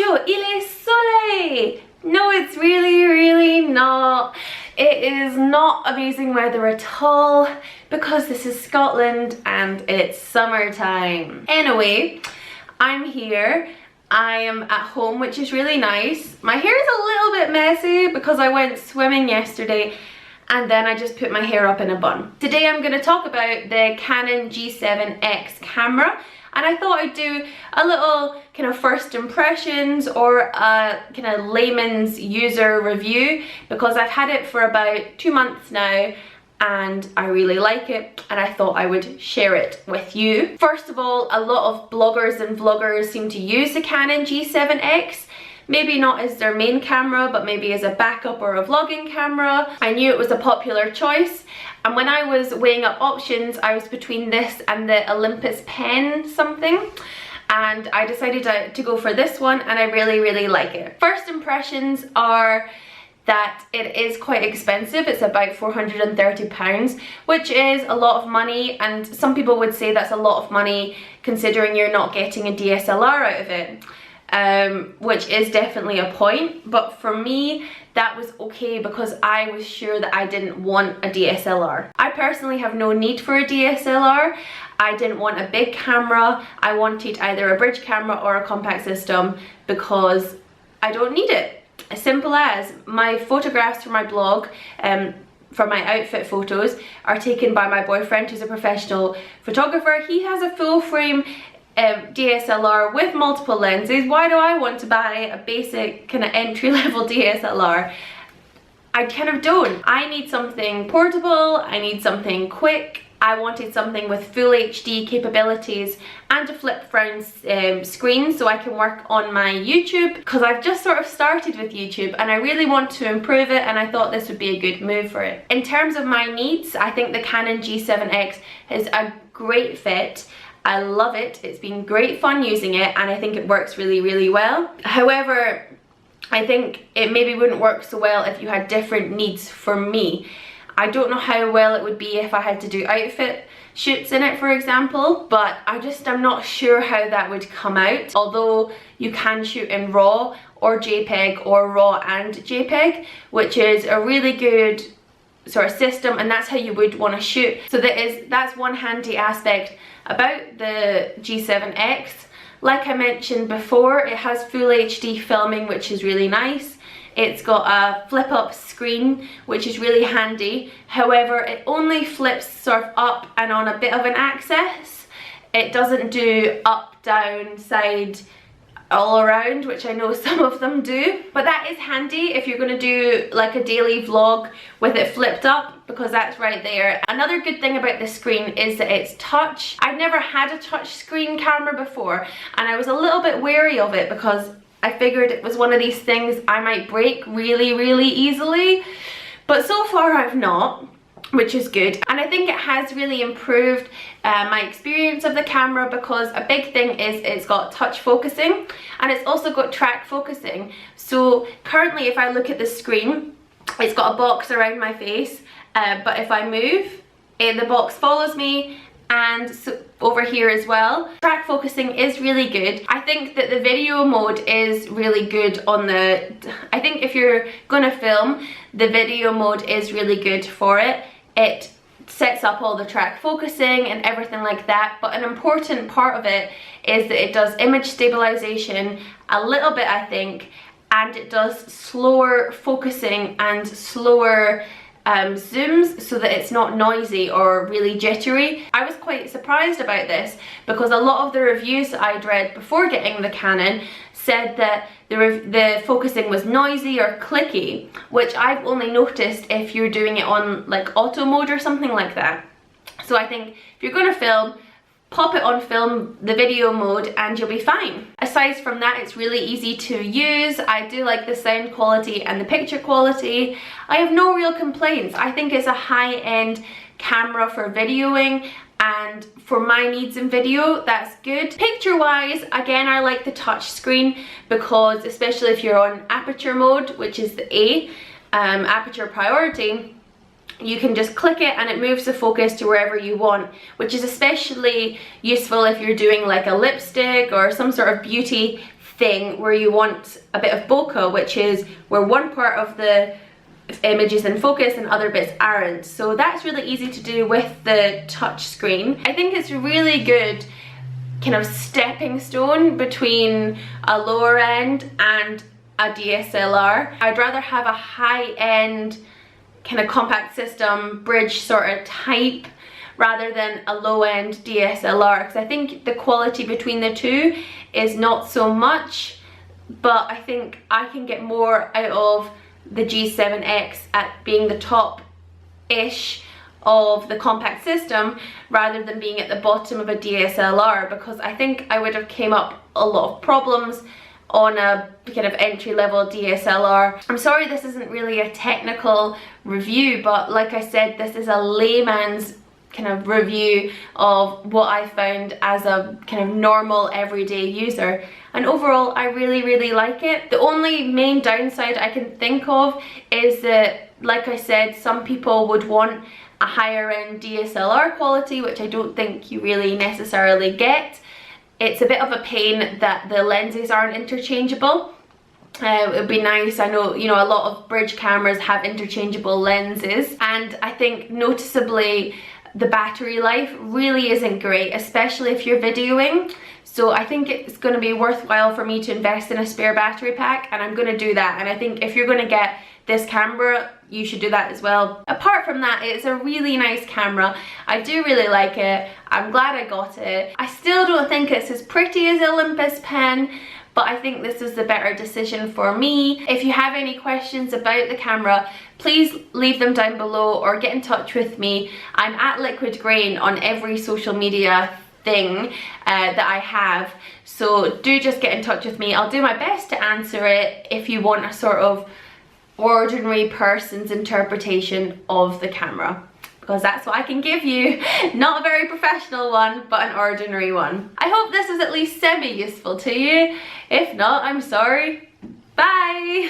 chaud, il est soleil. No, it's really not. It is not amazing weather at all because this is Scotland and it's summertime. Anyway, I'm here. I am at home, which is really nice. My hair is a little bit messy because I went swimming yesterday and then I just put my hair up in a bun. Today I'm going to talk about the Canon G7X camera, and I thought I'd do a little kind of first impressions or a kind of layman's user review because I've had it for about 2 months now and I really like it and I thought I would share it with you. First of all, a lot of bloggers and vloggers seem to use the Canon G7X. Maybe not as their main camera, but maybe as a backup or a vlogging camera. I knew it was a popular choice, and when I was weighing up options, I was between this and the Olympus Pen something, and I decided to go for this one, and I really like it. First impressions are that it is quite expensive. It's about £430, which is a lot of money, and some people would say that's a lot of money considering you're not getting a DSLR out of it. Which is definitely a point, but for me that was okay because I was sure that I didn't want a DSLR. I personally have no need for a DSLR. I didn't want a big camera. I wanted either a bridge camera or a compact system because I don't need it. As simple as. My photographs for my blog, for my outfit photos, are taken by my boyfriend who's a professional photographer. He has a full frame DSLR with multiple lenses. Why do I want to buy a basic kind of entry-level DSLR? I kind of don't. I need something portable, I need something quick. I wanted something with full HD capabilities and a flip round screen so I can work on my YouTube, because I've just sort of started with YouTube and I really want to improve it, and I thought this would be a good move for it. In terms of my needs, I think the Canon G7X is a great fit. I love it. It's been great fun using it and I think it works really well. However, I think it maybe wouldn't work so well if you had different needs for me. I don't know how well it would be if I had to do outfit shoots in it, for example, but I'm not sure how that would come out. Although you can shoot in RAW or JPEG or RAW and JPEG, which is a really good sort of system, and that's how you would want to shoot. So that's one handy aspect about the G7X. Like I mentioned before, it has full HD filming, which is really nice. It's got a flip up screen, which is really handy. However, it only flips sort of up and on a bit of an axis. It doesn't do up, down, side, all around, which I know some of them do, but that is handy if you're going to do like a daily vlog with it flipped up, because that's right there. Another good thing about this screen is that it's touch. I've never had a touch screen camera before and I was a little bit wary of it because I figured it was one of these things I might break really easily, but so far I've not, which is good. And I think it has really improved my experience of the camera, because a big thing is it's got touch focusing and it's also got track focusing. So currently if I look at the screen, it's got a box around my face, but if I move, the box follows me, and so over here as well. Track focusing is really good. I think that the video mode is really good on the, I think if you're gonna film, the video mode is really good for it. It sets up all the track focusing and everything like that, but an important part of it is that it does image stabilization a little bit, I think, and it does slower focusing and slower zooms so that it's not noisy or really jittery. I was quite surprised about this because a lot of the reviews that I'd read before getting the Canon said that the focusing was noisy or clicky, which I've only noticed if you're doing it on like auto mode or something like that. So I think if you're going to film, pop it on film, the video mode, and you'll be fine. Aside from that, it's really easy to use. I do like the sound quality and the picture quality. I have no real complaints. I think it's a high-end camera for videoing, and for my needs in video, that's good. Picture wise, again, I like the touch screen because especially if you're on aperture mode, which is the A, aperture priority, you can just click it and it moves the focus to wherever you want, which is especially useful if you're doing like a lipstick or some sort of beauty thing where you want a bit of bokeh, which is where one part of the image is in focus and other bits aren't. So that's really easy to do with the touch screen. I think it's really good kind of stepping stone between a lower end and a DSLR. I'd rather have a high-end kind of compact system bridge sort of type rather than a low-end DSLR, because I think the quality between the two is not so much, but I think I can get more out of the G7X at being the top-ish of the compact system rather than being at the bottom of a DSLR, because I think I would have came up a lot of problems on a kind of entry-level DSLR. I'm sorry this isn't really a technical review, but like I said, this is a layman's kind of review of what I found as a kind of normal everyday user, and overall I really like it. The only main downside I can think of is that, like I said, some people would want a higher end DSLR quality, which I don't think you really necessarily get. It's a bit of a pain that the lenses aren't interchangeable. It would be nice, I know, you know, a lot of bridge cameras have interchangeable lenses, and I think noticeably the battery life really isn't great, especially if you're videoing. So I think it's going to be worthwhile for me to invest in a spare battery pack, and I'm going to do that. And I think if you're going to get this camera, you should do that as well. Apart from that, it's a really nice camera. I do really like it. I'm glad I got it. I still don't think it's as pretty as Olympus pen, but I think this is the better decision for me. If you have any questions about the camera, please leave them down below or get in touch with me. I'm at Liquid Grain on every social media thing that I have, so do just get in touch with me. I'll do my best to answer it if you want a sort of ordinary person's interpretation of the camera, because that's what I can give you. Not a very professional one, but an ordinary one. I hope this is at least semi-useful to you. If not, I'm sorry. Bye!